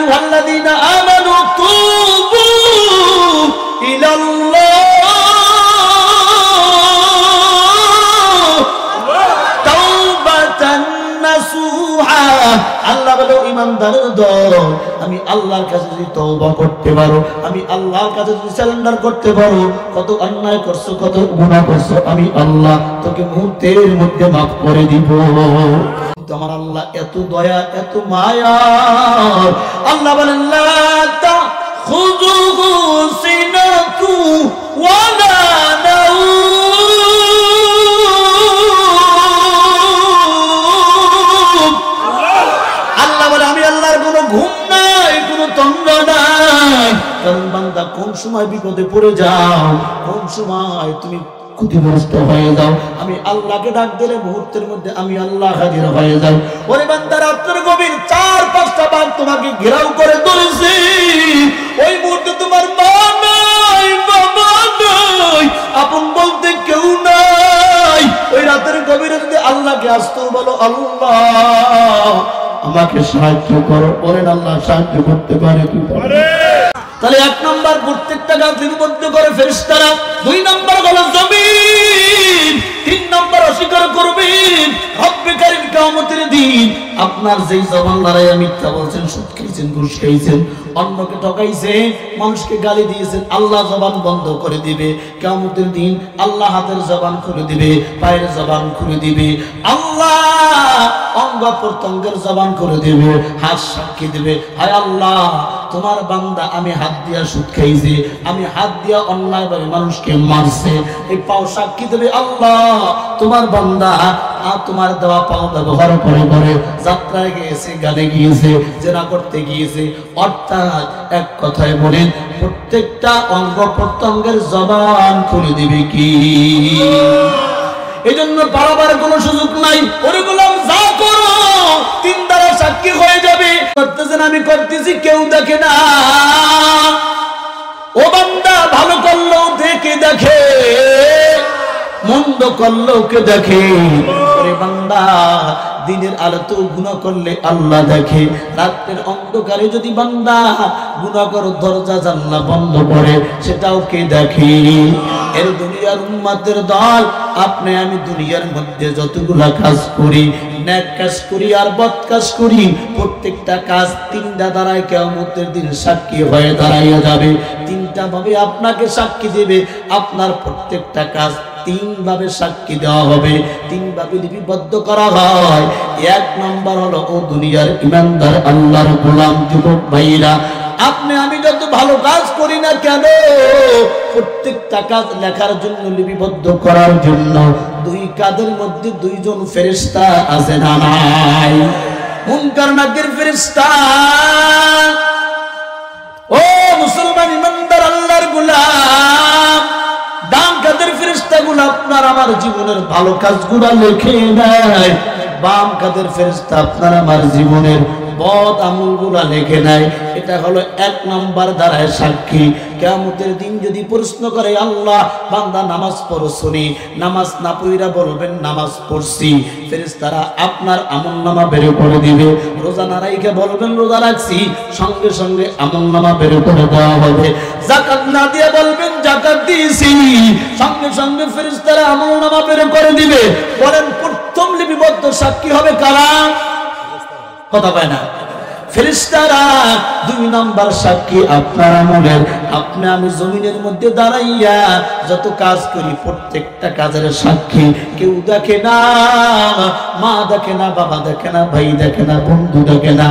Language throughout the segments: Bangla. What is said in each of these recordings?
আইয়ুহাল্লাযীনা আমানু তুবু ইলাল্লাহ তাওবাতান নাসুহা। আল্লাহ বলে ঈমানদারের দল, আমি আল্লাহর কাছে যদি তওবা করতে পারো, আমি আল্লাহর কাছে যদি সারেন্ডার করতে পারো, কত অন্যায় করছো, কত গুনাহ করছো, আমি আল্লাহ তোকে মুহূর্তের মধ্যে মাফ করে দিব। আমার আল্লাহ এত দয়া, এত মায়া। আল্লাহ বলেন লা তাখুযুহু সিনাতু ওয়ালা নাওম। আল্লাহ বলে আমি আল্লাহর কোনো ঘুম নাই, কোনো তন্দ্রা নাই। কারণ বান্দা কোন সময় বিপদে পড়ে যাও, কোন সময় তুমি ক্ষতিগ্রস্ত হয়ে যাও, আমি আল্লাহকে ডাক দিলে মুহূর্তের মধ্যে আমি আল্লাহ হাজির হয়ে যাই। ওরে বান্দা রাতের গভীর 4-5টা বাঘ তোমাকে ঘেরাও করে ধরেছে, ওই মুহূর্তে তোমার মা নাই, বাবা নাই, আপন বলতে কেউ নাই। ওই রাতের গভীরে যদি আল্লাহকে আসতো, বলো আল্লাহ আমাকে সাহায্য করো, বলেন আল্লাহ সাহায্য করতে পারে কি পারে? তাহলে 1 নম্বর প্রত্যেকটা গাছ লিপিবদ্ধ করে ফেরেশতারা, 2 নম্বর হলো জমিন, 3 নম্বর অস্বীকার করবেন রব্বে কারীম কিয়ামতের দিন। আপনার যেই জবান লড়াইয়া মিথ্যা বলছেন, সুদ খেয়েছেন, ঘুষ খেয়েছেন, অন্যকে ঠকাইছেন, মানুষকে গালি দিয়েছেন, আল্লাহ জবান বন্ধ করে দিবে কিয়ামতের দিন। আল্লাহ হাতের জবান খুলে দিবে, পায়ের জবান খুলে দিবে, আল্লাহ অঙ্গ প্রত্যঙ্গের জবান করে দিবে, হাত সাক্ষী দিবে, হায় আল্লাহ তোমার বান্দা আমি হাত দিয়া সুদ খাইছে, আমি হাত দিয়া অন্যায়ভাবে মানুষকে মারছে। এই পাও সাক্ষী দেবে আল্লাহ তোমার বান্দা তোমার দেওয়া পাও ব্যবহার করে করে যাত্রায় গিয়েছে, গানে গিয়েছে, জেনা করতে গিয়েছে। অর্থাৎ এক কথায় বলেন প্রত্যেকটা অঙ্গ প্রত্যঙ্গের জবান খুলে দিবে কি? এই জন্য পারাবার কোনো সুযোগ নাই। ওরে গোলাম যা করো 3 দ্বারা সাক্ষী হয়ে যাবে। করতেছেন আমি করতেছি, কেউ দেখে না। ও বান্দা ভালো করলেও দেখে, মন্দ করলেও কে দেখে? ওরে বান্দা দিনের আলোতে গুনাহ করলে আল্লাহ দেখে, রাতের অন্ধকারে যদি বান্দা গুনাহ করে দরজা জানলা বন্ধ করে সেটাও কে দেখে? এর দুনিয়ার উম্মতের দল, আপনি আমি দুনিয়ার মধ্যে যতগুলা কাজ করি, নেক কাজ করি আর বদ কাজ করি, প্রত্যেকটা কাজ 3টা দ্বারাই কিয়ামতের দিন সাক্ষী হয়ে দাঁড়াইয়া যাবে। 3টা ভাবে আপনাকে সাক্ষী দেবে। আপনার প্রত্যেকটা কাজ 3 ভাবে সাক্ষী দেওয়া হবে, 3 ভাবে লিপিবদ্ধ করা হয়। 1 নম্বর হলো ও দুনিয়ার ঈমানদার আল্লাহর গোলাম যুবক ভাইরা, আপনি আমি যত ভালো কাজ করি না কেন, প্রত্যেকটা কাজ লেখার জন্য, লিপিবদ্ধ করার জন্য 2 কাঁধের মধ্যে 2 জন ফেরেশতা আছে না নাই? মুনকার নাকির ফেরেশতা। ও মুসলমান ঈমানদার আল্লাহর গোলাম, ডান কাঁধের ফেরেশতাগুলো আপনার আমার জীবনের ভালো কাজগুলো লিখে নেয়, বাম কাঁধের ফেরেশতা আপনার আমার জীবনের বদ আমলগুলা লিখে নেয়। এটা হলো 1 নম্বর দ্বারায় সাক্ষী। কিয়ামতের দিন যদি প্রশ্ন করে আল্লাহ বান্দা নামাজ পড়ছনি, নামাজ না পড়িরা বলবেন নামাজ পড়ছি, ফেরেশতারা আপনার আমলনামা বের করে দিবে। রোজা না রাইখা বলবেন রোজা রাখছি, সঙ্গে সঙ্গে আমলনামা বের করে দেওয়া হবে। যাকাত না দিয়ে বলবেন যাকাত দিয়েছি, সঙ্গে সঙ্গে ফেরেশতারা আমলনামা বের করে দিবে। বলেন প্রথম লিপিবদ্ধ সাক্ষী হবে কারা? কথা পায় না ফেরেশতারা। 2 নম্বর সাক্ষী আপনার আমলের। আপনি আমি জমিনের মধ্যে দাঁড়াইয়া যত কাজ করি প্রত্যেকটা কাজের সাক্ষী। কেউ দেখে না, মা দেখে না, বাবা দেখে না, ভাই দেখে না, বন্ধু দেখে না,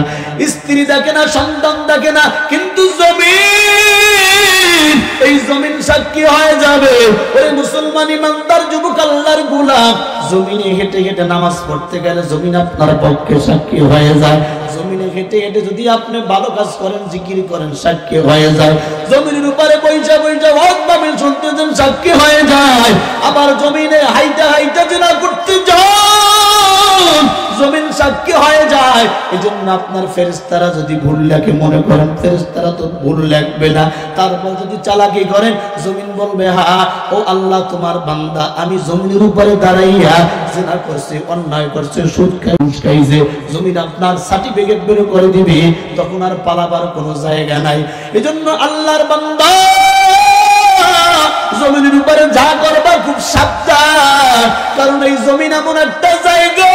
স্ত্রী দেখে না, সন্তান দেখে না, কিন্তু জমিন, এই জমিন সাক্ষী হয়ে যাবে। ওই মুসলমান ইমানদার যুবক আল্লাহর গোলাম, জমিনে হেঁটে হেঁটে নামাজ পড়তে গেলে জমিন আপনার পক্ষে সাক্ষী হয়ে যায়। জমিনে হেঁটে হেঁটে যদি আপনি ভালো কাজ করেন, জিকির করেন, সাক্ষী হয়ে যায়। জমিনের উপরে বৈশা বৈশা ওয়াজ মাহফিল শুনতেছেন, সাক্ষী হয়ে যায়। আবার জমিনে হাইটা হাইটা জেনা করতে যান, জমিন সাক্ষী হয়ে যায়। এজন্য আপনার ফেরেশতারা যদি ভুল লেখে মনে করেন ফেরেশতারা তো ভুল লিখবে না, তারপর যদি চালাকি করেন জমিন বলবে হ্যাঁ ও আল্লাহ তোমার বান্দা আমি জমিনের উপরে দাঁড়াইয়া জিনা করছে, অন্যায় করছে, সুদ খাইছে, জমিন আপনার সার্টিফিকেট বের করে দিবে, তখন আর পালাবার কোনো জায়গা নাই। এজন্য আল্লাহর বান্দা জমিনের উপরে যা করবা খুব সাবধান, কারণ এই জমিন এমন একটা জায়গা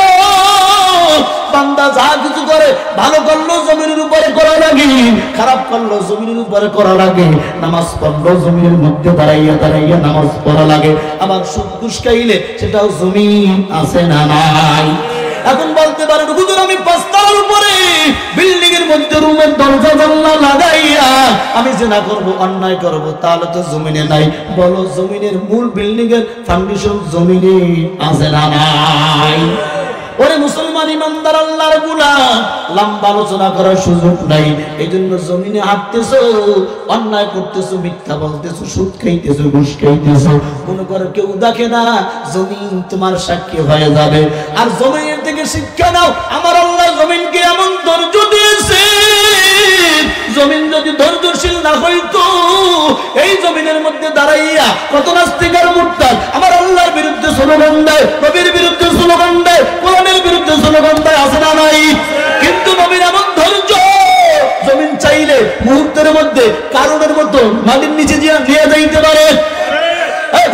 বান্দা যা কিছু করে ভালো করলো জমিনের উপরে করা লাগে, খারাপ করলো জমিনের উপরে করা লাগে, নামাজ পড়লো জমিনের মধ্যে দাঁড়াইয়া দাঁড়াইয়া নামাজ পড়া লাগে, আবার সুদ ঘুষ খাইলে সেটাও জমিন আছে না নাই। এখন বলতে পারেন হুজুর আমি 5 তলার উপরে বিল্ডিং এর মধ্যে রুমের দরজা জানলা লাগাইয়া আমি জিনা করব, অন্যায় করব, তাহলে তো জমিনে নাই। বলো জমিনের মূল বিল্ডিং এর ফাউন্ডেশন জমিনে আছে না নাই? ওরে মুসলমান ইমানদার আল্লাহর গোলাম, লম্বা আলোচনা করার সুযোগ নাই। এইজন্য জমিনে হাঁটতেছো, অন্যায় করতেছো, মিথ্যা বলতেছো, সুদ খাইতেছো, ঘুষ খাইতেছো, মনে করো কেউ দেখে না, জমিন তোমার সাক্ষী হয়ে যাবে। আর জমিনের থেকে শিক্ষা নাও, আমার আল্লাহ জমিনকে এমন ধৈর্য দিয়েছে, জমিন যদি ধৈর্যশীল না হইতো এই জমিনের মধ্যে দাঁড়াইয়া কত নাস্তিক আর মুরতাদ আমার আল্লাহর বিরুদ্ধে স্লোগান দেয়, নবীর বিরুদ্ধে স্লোগান দেয়, কোরআনের বিরুদ্ধে স্লোগান দেয়, আছে না নাই? কিন্তু নবীর এমন ধৈর্য, জমিন চাইলে মুহূর্তের মধ্যে কারণের মতো মাটির নিচে নিয়ে যাইতে পারে।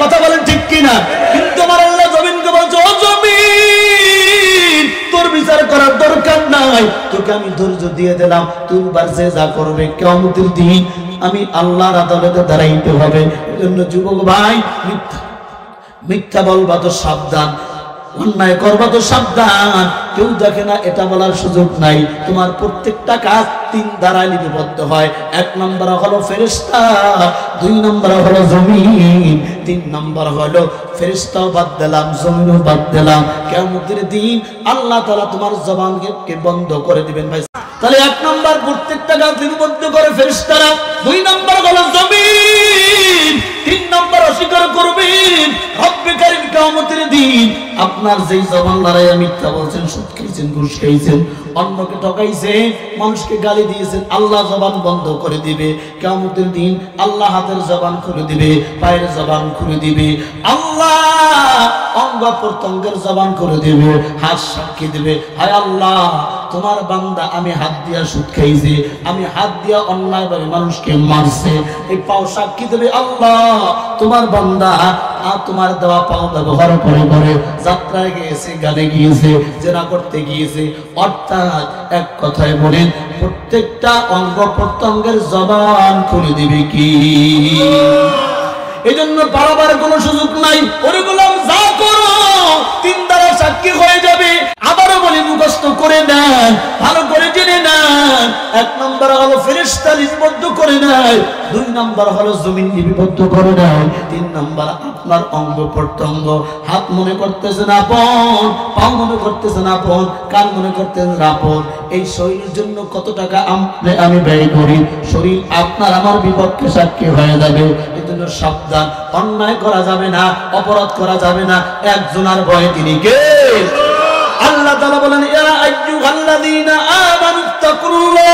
কথা বলেন ঠিক কিনা? কিন্তু আমার আল্লাহ জমিনকে বলছে ও জমিন তোর বিচার করার দরকার নাই, তোকে আমি ধৈর্য দিয়ে দিলাম, তুই বারসে যা করবে কিয়ামতের দিন আমি আল্লাহর আদালতে দাঁড়াইতে হবে। এজন্য যুবক ভাই মিথ্যা বলবা তো সাবধান, অন্যায় করবা তো সাবধান, কেউ দেখে না এটা বলার সুযোগ নাই। তোমার প্রত্যেকটা কাজ 3 দ্বারা লিপিবদ্ধ হয়। 1 নম্বর হলো ফেরেশতা, 2 নম্বর হলো জমিন, 3 নম্বর হলো ফেরেশতাও বাদ দিলাম, জমিনও বাদ দিলাম। কিয়ামতের দিন আল্লাহ তাআলা তোমার জবানকে বন্ধ করে দিবেন। ভাই তাহলে 1 নম্বর প্রত্যেকটা কাজ লিপিবদ্ধ করে ফেরেশতারা, 2 নম্বর হলো জমিন, 3 নম্বর অস্বীকার করবেন রব্বে কারীম কিয়ামতের দিন আপনার যেই জবান লড়াইয়া মিথ্যা বলছেন, সুদ খাইছেন, ঘুষ খাইছেন, অন্যকে ঠকাইছেন, মানুষকে গালি দিয়েছেন, আল্লাহ জবান বন্ধ করে দিবে। কিয়ামতের দিন আল্লাহ হাতের জবান খুলে দিবে, পায়ের জবান খুলে দিবে, আল্লাহ অঙ্গ প্রত্যঙ্গের জবান করে দিবে, হাত সাক্ষী দিবে, হায় আল্লাহ তোমার বান্দা আমি হাত দিয়া সুদ খাইছে, আমি হাত দিয়া অন্যায়ভাবে মানুষকে মারছে, এই পাও সাক্ষী দেবে আল্লাহ তোমার বান্দা তোমার দেওয়া পাও ব্যবহার করে করে যাত্রায় গিয়েছে, গানে গিয়েছে, জেনা করতে গিয়েছে। অর্থাৎ এক কথায় বলেন প্রত্যেকটা অঙ্গ প্রত্যঙ্গের জবান খুলে দিবে কি? এই জন্য পালাবার কোনো সুযোগ নাই। ওরে গোলাম যা করো 3 দ্বারা সাক্ষী হয়ে যাবে। আবারও বলি মুখস্থ করে নেন, ভালো করে জেনে নেন। 1 নম্বর হলো ফেরেশতা লিপিবদ্ধ করে নেয়, 2 নম্বর হলো জমিন লিপিবদ্ধ করে নেয়, 3 নম্বর আপনার অঙ্গ প্রত্যঙ্গ। হাত মনে করতেছেন আপন, পাও মনে করতেছেন আপন, কান মনে করতেছেন আপন। এই শরীরের জন্য কত টাকা আমি ব্যয় করি, শরীর আপনার আমার বিপক্ষে সাক্ষী হয়ে যাবে। এই জন্য সাবধান, অন্যায় করা যাবে না, অপরাধ করা যাবে না। একজনের ভয়ে তিনি কে? আল্লাহ তাআলা বলেন ইয়া আইয়ুহাল্লাযীনা আমানুত্তাকুল্লাহ,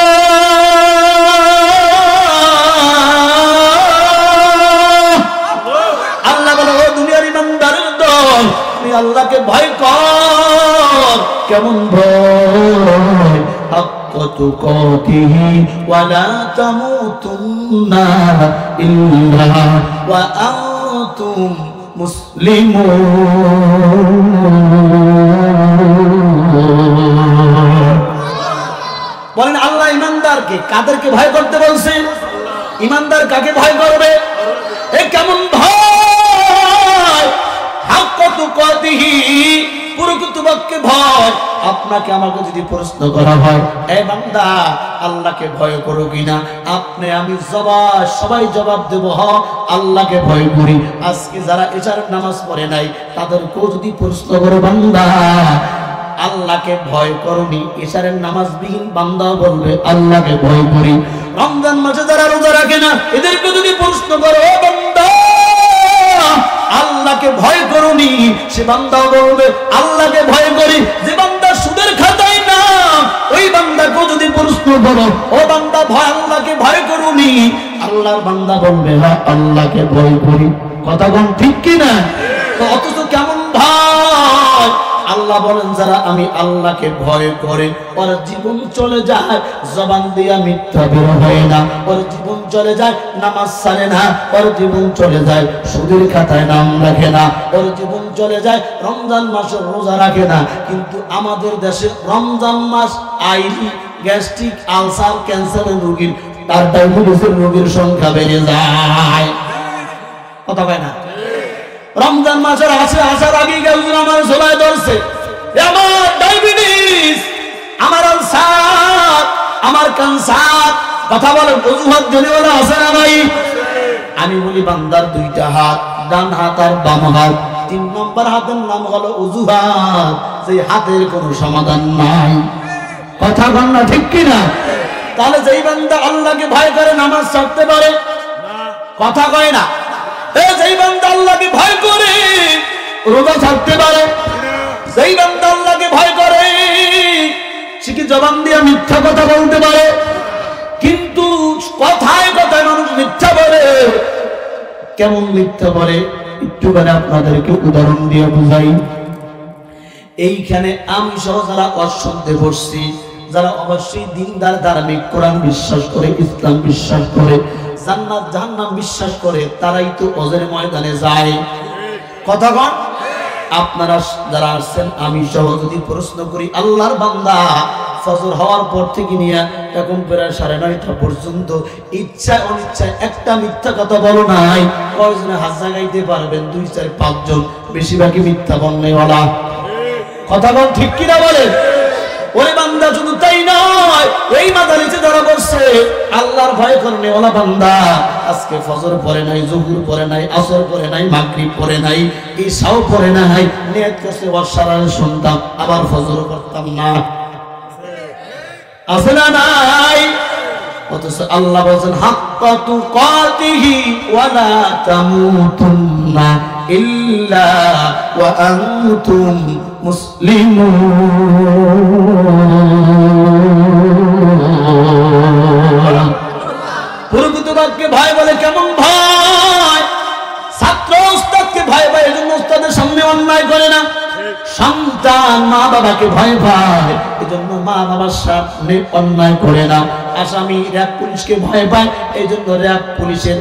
আল্লাহ বলে ও দুনিয়ার ইমানদারের দল তুমি আল্লাহকে ভয় কর। কেমন ভয়? হাক্কা তুকাতিহি ওয়া লা তামুতুন্না ইল্লা ওয়া আনতুম বলেন আল্লাহ ইমানদারকে কাদেরকে ভয় করতে বলছেন? ইমানদার কাকে ভয় করবে? এ কেমন ভয়? হাক্কা তুকাতিহি, প্রকৃতপক্ষে ভয়। আপনাকে আমাকে যদি প্রশ্ন করা হয় এ বান্দা আল্লাহকে ভয় করো কিনা, আপনি আমি সবাই জবাব দেব হ আল্লাহকে ভয় করি। আজকে যারা এশারের নামাজ পড়ে নাই তাদেরকেও যদি প্রশ্ন করো বান্দা আল্লাহকে ভয় করনি, এশারের নামাজ বিহীন বান্দা বলবে আল্লাহকে ভয় করি। রমজান মাসে যারা রোজা রাখে না এদেরকে যদি প্রশ্ন করো ও বান্দা আল্লাহকে ভয় করনি, সে বান্দা বলবে আল্লাহকে ভয় করি। যে বান্দা সুদের বান্দাকে যদি প্রশ্ন করো, ও বান্দা ভয় আল্লাহকে ভয় করুনি, আল্লাহর বান্দা বলবে হ্যাঁ আল্লাহকে ভয় করি। কথা কোন ঠিক কি না? তো অথচ কেমন ভয়? আল্লাহ বলেন যারা আমি আল্লাহকে ভয় করে ওর জীবন চলে যায়, জবান দিয়া মিথ্যা বের হয় না, ওর জীবন চলে যায় নামাজ ছাড়ে না, ওর জীবন চলে যায় সুদের খাতায় নাম রাখে না, ওর জীবন চলে যায় রমজান মাসের রোজা রাখে না। কিন্তু আমাদের দেশে রমজান মাস আইলি গ্যাস্ট্রিক আলসার ক্যান্সারের রোগীর আর ডায়াবেটিসের রোগীর সংখ্যা বেড়ে যায়। কথা কয় না? রমজান মাসের আসার আগে আমার সবাই ধরছে, আমার ডায়াবেটিস, আমার আলসার, আমার ক্যান্সার। কথা বলেন অজুহাত ধরে ওরা আছে না ভাই? আমি বলি বান্দার দুইটা হাত, ডান হাত আর বাম হাত, 3 নম্বর হাতের নাম হলো অজুহাত, সেই হাতের কোনো সমাধান নাই। কথা বল না ঠিক কিনা? তাহলে যেই বান্দা আল্লাহকে ভয় করে নামাজ ছাড়তে পারে, কথা কয় না? যেই বান্দা আল্লাহকে ভয় করে রোজা ছাড়তে পারে, যেই বান্দা আল্লাহকে ভয় করে সে কি জবান দিয়ে মিথ্যা কথা বলতে পারে? কিন্তু কথায় কথায় মানুষ মিথ্যা বলে। কেমন মিথ্যা বলে একটুখানি আপনাদেরকে উদাহরণ দিয়ে বুঝাই। এইখানে আমি সহ যারা অশুদ্ধে বসছি, যারা অবশ্যই দিনদার ধার্মিক কোরআন বিশ্বাস করে, ইসলাম বিশ্বাস করে, জান্নাত জাহান্নাম বিশ্বাস করে, তারাই তো ওজের ময়দানে যায়। কথা কন? আপনারা যারা আসছেন আমি সহ যদি প্রশ্ন করি, আল্লাহর বান্দা ফজর হওয়ার পর থেকে নিয়ে এখন প্রায় 9:30 পর্যন্ত ইচ্ছায় অনিচ্ছায় একটা মিথ্যা কথা বলো নাই, কয়জনে হাত জাগাইতে পারবেন? 2, 4, 5 জন। বেশিরভাগই মিথ্যা বলনেওয়ালা। কথা বল ঠিক কিনা বলেন? ওরে বান্দা শুধু তাই নয়, এই মাদারিসে যারা বসছে আল্লাহর ভয় করনে ওলা বান্দা আজকে ফজর পড়ে নাই, জোহর পড়ে নাই, আসর পড়ে নাই, মাগরিব পড়ে নাই, ইশাও পড়ে নাই, নিয়ত করছে ওয়াসারার শুনতাম আবার ফজর পড়তাম না। আছে না নাই? অথচ আল্লাহ বলেন হাক্কা তুকাতিহি ওয়ালা তামুতুন্না ইল্লা ওয়া আনতুম মুসলিমুন। প্রকৃতকে ভয় বলে কেমন ভয়? ছাত্র উস্তাদকে ভয় পায়, এজন্য উস্তাদের সামনে অন্যায় করে না। সন্তান মা বাবাকে ভয় পায়, এজন্য মা বাবার সামনে অন্যায় করে না। আসামি র‍্যাব পুলিশকে ভয় পায়, এজন্য র‍্যাব পুলিশের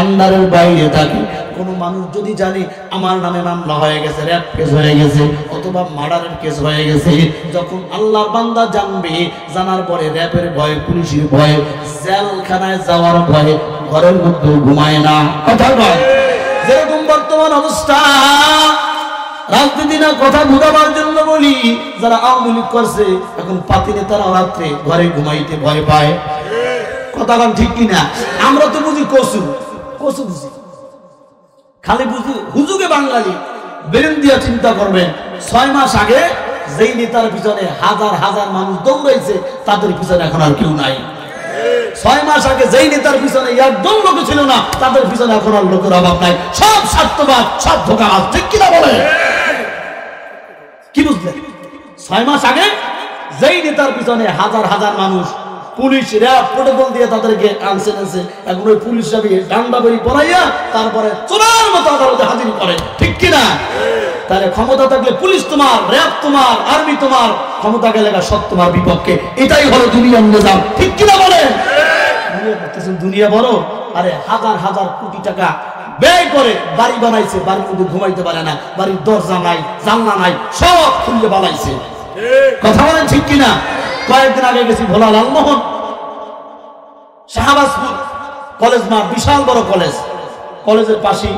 আন্ডারের বাইরে থাকে। কোনো মানুষ যদি জানে আমার নামে মামলা হয়ে গেছে, র‍্যাব কেস হয়ে গেছে, অথবা মার্ডারের কেস হয়ে গেছে, যখন আল্লাহর বান্দা জানবে, জানার পরে র‍্যাবের ভয়ে, পুলিশের ভয়ে, জেলখানায় যাওয়ার ভয়ে ঘরের মধ্যে ঘুমায় না। কথা বল। যেরকম বর্তমান অবস্থা, রাজনীতি না কথা বুঝাবার জন্য বলি, যারা আওয়ামী লীগ করছে এখন পাতি নেতারা রাত্রে ঘরে ঘুমাইতে ভয় পায়। কথা বল ঠিক কিনা? আমরা তো বুঝি কসু, কসু বুঝি, খালি বুঝি হুজুগে বাঙালি। বেরেন দিয়া চিন্তা করবেন, 6 মাস আগে যেই নেতার পিছনে হাজার হাজার মানুষ দৌড়াইছে, তাদের পিছনে এখন আর কেউ নাই। 6 মাস আগে যেই নেতার পিছনে একদম লোক ছিল না, তাদের পিছনে এখন আর লোকের অভাব নাই। সব স্বার্থবাদ, সব ধোঁকাবাজ। ঠিক কিনা বলে? কি বুঝলেন? 6 মাস আগে যেই নেতার পিছনে হাজার হাজার মানুষ, পুলিশ র‍্যাব প্রোটোকল দিয়ে তাদেরকে আনছে, এখন ওই পুলিশ ডান্ডা বেরি পড়াইয়া তারপরে চোরার মতো আদালতে হাজির করে। ঠিক কিনা? তাহলে ক্ষমতা থাকলে পুলিশ তোমার, র‍্যাব তোমার, আর্মি তোমার, ক্ষমতা গেলে সব তোমার বিপক্ষে। এটাই হলো দুনিয়ার নিজাম। ঠিক কিনা বলেন? দুনিয়া বড়, আরে হাজার হাজার কোটি টাকা ব্যয় করে বাড়ি বানাইছে, বাড়ির মধ্যে ঘুমাইতে পারে না, বাড়ির দরজা নাই, জানলা নাই, সব খুলে বানাইছে। কথা বলেন ঠিক কিনা? কয়েকদিন আগে গেছি ভোলা লালমোহন শাহবাজপুর কলেজ মাঠ, বিশাল বড় কলেজ, কলেজের পাশে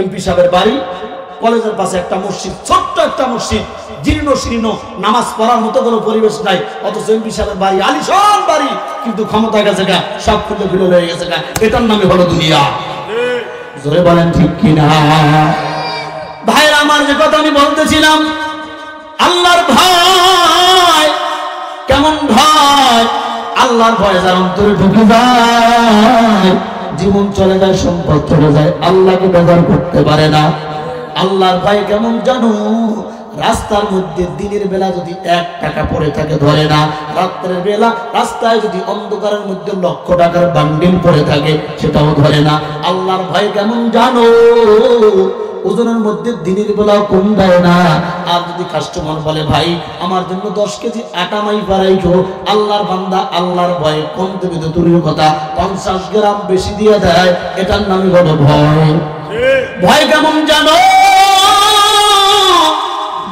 এমপি সাহেবের বাড়ি, কলেজের পাশে একটা মসজিদ, ছোট্ট একটা মসজিদ, জীর্ণ শীর্ণ, নামাজ পড়ার মতো কোনো পরিবেশ নাই। অথচ এমপি সাহেবের বাড়ি আলিশান বাড়ি, কিন্তু ক্ষমতা গেছে গা, সব খুলে খুলে হয়ে গেছে গা। এটার নামে হলো দুনিয়া। জোরে বলেন ঠিক কিনা? ভাইরা আমার, যে কথা আমি বলতেছিলাম, আল্লাহর ভয় কেমন ভয়? আল্লাহর ভয় যার অন্তরে ঢুকে যায়, জীবন চলে যায়, সম্পদ চলে যায়, আল্লাহকে ব্যবহার করতে পারে না। আল্লাহর ভয় কেমন জানো? রাস্তার মধ্যে দিনের বেলা যদি 1 টাকা পড়ে থাকে ধরে না, রাত্রের বেলা রাস্তায় যদি অন্ধকারের মধ্যে লক্ষ টাকার বান্ডিল পড়ে থাকে সেটাও ধরে না। আল্লাহর ভয় কেমন জানো? ওজনের মধ্যে দিনের বেলাও কম দেয় না। আর যদি কাস্টমার বলে ভাই আমার জন্য 10 কেজি আটা মাই বাড়াইছো, আল্লাহর বান্দা আল্লাহর ভয়ে কম দেবে তো দূরের কথা 50 গ্রাম বেশি দিয়ে দেয়, এটার নামই হলো ভয়। ভয় কেমন জানো?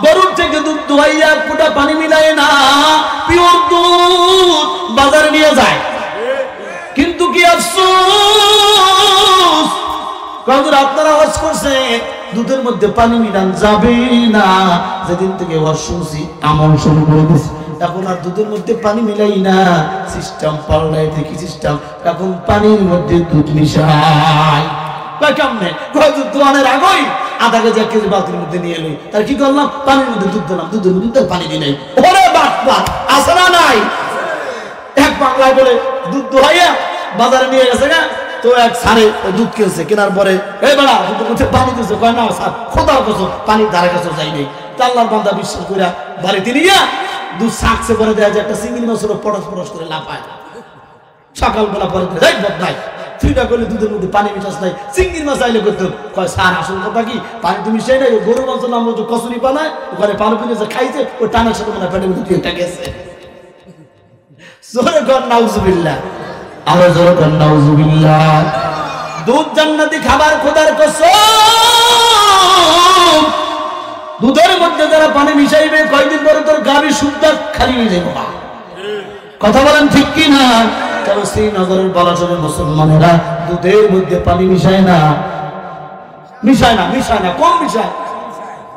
গরুর থেকে দুধ দুয়াইয়া ফুটা পানি মিলাই না, পিওর দুধ বাজারে নিয়ে যায়, কিন্তু কি আফসোস কাজর আপনারা হজ করছে দুধের মধ্যে পানি মিলান যাবে না। যেদিন থেকে হজ শুনছি আমল শুরু করে দিছি, এখন আর দুধের মধ্যে পানি মিলাই না, সিস্টেম পাল্টাই দেখি সিস্টেম, এখন পানির মধ্যে দুধ মিশাই। কেমনে দোয়ানের আগেই আধা কেজি 1 কেজি বালতির মধ্যে নিয়ে এলো, তার কি করলাম পানির মধ্যে দুধ দিলাম, দুধের মধ্যে পানি দিই নাই। ওরে বাট আসে না নাই, এক বাংলায় বলে দুধ দোহাইয়া বাজারে নিয়ে গেছে না, তো এক সারে দুধ কিনছে, কেনার পরে এই বেড়া দুধের মধ্যে পানি দিচ্ছে, কয় না স্যার খোদার কসম পানির ধারে কাছে যাই নেই। আল্লাহর বান্দা বিশ্বাস করে বাড়িতে নিয়ে দুধ শাকছে পরে দেয়া যায় একটা চিংড়ি মাছের পরশ পরশ করে লাফায়, সকালবেলা পরে বদনাই ফিটা করলে দুধের মধ্যে পানি মিশাস নাই, চিংড়ির মাছ আইলে করতে কয় স্যার আসল কথা কি পানি তুমি সেই নাই, গরুর মাছ নাম কচুরি পানায় ওখানে পানি পিনেছে খাইছে, ওই টানার সাথে মানে পেটের মধ্যে একটা গেছে। জোরে কর নাউজুবিল্লাহ, আরো জোরে কর নাউজুবিল্লাহ। দুধ জান্নাতি খাবার, খোদার কসম। দুধের মধ্যে যারা পানি মিশাইবে কয়দিন পরে তোর গাবি শুদ্ধ খালি হয়ে যাবে। কথা বলেন ঠিক কি না? তবে শ্রীনগরের বালাসরের মুসলমানেরা দুধের মধ্যে পানি মিশায় না, মিশায় না, মিশায় না, কম মিশায়,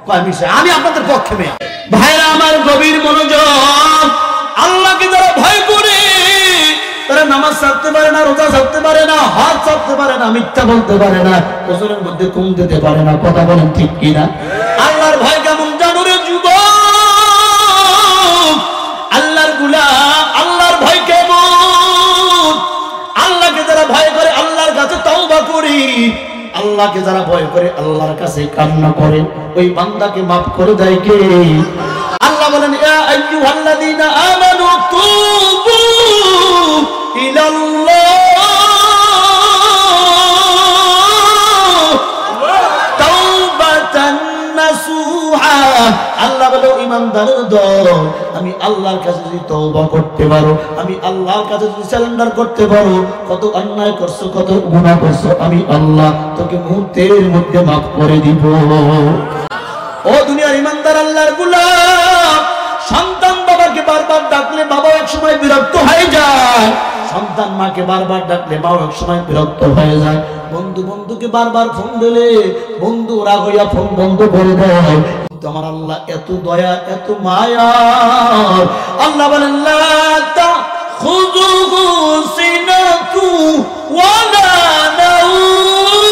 কয় মিশায়। আমি আপনাদের পক্ষে মেয়ে ভাইরা আমার গভীর মনোযোগ। আল্লাহকে যারা ভয় করে তারা নামাজ ছাড়তে পারে না, রোজা ছাড়তে পারে না, হজ ছাড়তে পারে না, মিথ্যা বলতে পারে না, ওজনের মধ্যে কম দিতে পারে না। কথা বলেন ঠিক কিনা? আল্লাহর ভয় কেমন জানো রে যুবক? আল্লাহর গোলাম, আল্লাহর ভয় কেমন? আল্লাহকে যারা ভয় করে আল্লাহর কাছে তওবা করি, আল্লাহকে যারা ভয় করে আল্লাহর কাছে কান্না করে, ওই বান্দাকে মাফ করে দেয় কে? আল্লাহ বলেন ইয়া আইয়ুহাল্লাযীনা আমানু তুবু ইলাল্লাহ তাওবাতান নাসুহা। আল্লাহ বলে ঈমানদারের দল, আমি আল্লাহর কাছে যদি তওবা করতে পারো, আমি আল্লাহর কাছে যদি সারেন্ডার করতে পারো, কত অন্যায় করছো, কত গুনাহ করছো, আমি আল্লাহ তোকে মুহূর্তের মধ্যে মাফ করে দিব। ও দুনিয়ার ঈমানদার আল্লাহর গোলাম, সন্তান বাবাকে বারবার ডাকলে বাবা এক সময় বিরক্ত হয়ে যায়, সন্তান মাকে বারবার ডাকলে বাবা এক সময় বিরক্ত হয়ে যায়, বন্ধু বন্ধুকে বারবার ফোন দিলে বন্ধু রাগ হইয়া ফোন বন্ধ করে দেয়। কিন্তু আমার আল্লাহ এত দয়া, এত মায়া। আল্লাহ বলেন লা তাখুযুহু সিনাতু ওয়ালা নাওম।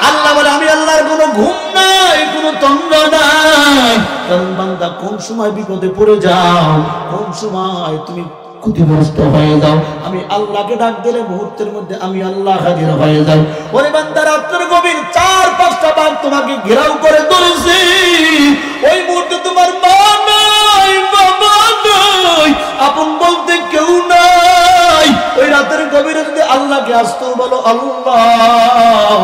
আল্লাহ বলে আমি আল্লাহর কোনো ঘুম নাই, কোনো তন্দ্রা নাই। কারণ বান্দা কোন সময় বিপদে পড়ে যাও, কোন সময় তুমি ক্ষতিগ্রস্ত হয়ে যাও, আমি আল্লাহকে ডাক দিলে মুহূর্তের মধ্যে আমি আল্লাহ হাজির হয়ে যাই। ওরে বান্দা রাতের গভীর 4-5টা বাঘ তোমাকে ঘেরাও করে ধরেছে, ওই মুহূর্তে তোমার মা নাই, বাবা নাই, আপন বলতে কেউ নাই। ওই রাতের গভীরে যদি আল্লাহকে আসতো বলো আল্লাহ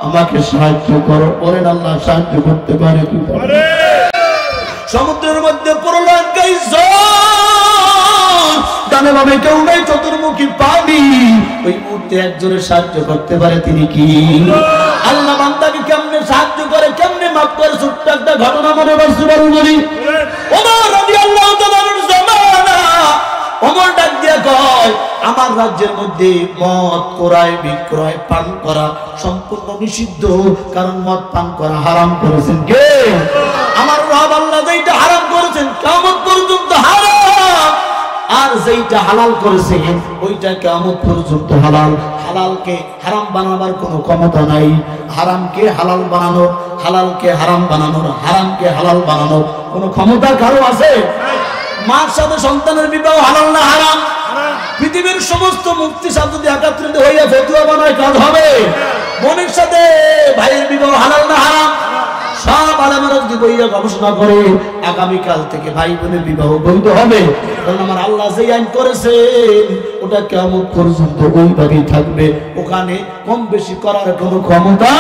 আমাকে সাহায্য করো, ওরে আল্লাহ সাহায্য করতে পারে কি পারে? সমুদ্রের মধ্যে প্রলয়ঙ্কারী ঝড়, ডানে বামে কেউ নাই, চতুর্মুখী পানি, ওই মুহূর্তে একজনের সাহায্য করতে পারে, তিনি কি? আল্লাহ বান্দাকে কেমনে সাহায্য করে, কেমনে মাফ করে? ছোট্ট একটা ঘটনা মনে পড়ছে, বলি ওমর রাদিয়াল্লাহু তাআলার জামানা। ওমর ডাক দিয়া কয় আমার রাজ্যের মধ্যে মদ ক্রয় বিক্রয় পান করা সম্পূর্ণ নিষিদ্ধ, কারণ মদ পান করা হারাম করেছেন কে? আমার রব আল্লাহ। যেটা হারাম করেছেন কিয়ামত পর্যন্ত হারাম, আর যেটা হালাল করেছেন ওইটা কিয়ামত পর্যন্ত হালাল। হালালকে হারাম বানাবার কোনো ক্ষমতা নাই, হারামকে হালাল বানানো, হালালকে হারাম বানানোর, হারামকে হালাল বানানোর কোনো ক্ষমতা কারো আছে? মার সাথে সন্তানের বিবাহ হালাল না হারাম? পৃথিবীর সমস্ত মুফতি সাহেব যদি একত্রিত হইয়া ফতোয়া বানায় কাজ হবে? বোনের সাথে ভাইয়ের বিবাহ হালাল না হারাম? সব আলেমরা যদি বইয়া গবেষণা করে আগামীকাল থেকে ভাই বোনের বিবাহ বৈধ হবে। কারণ আমার আল্লাহ যে আইন করেছেন ওটা কিয়ামত পর্যন্ত ওইভাবেই থাকবে, ওখানে কম বেশি করার কোনো ক্ষমতা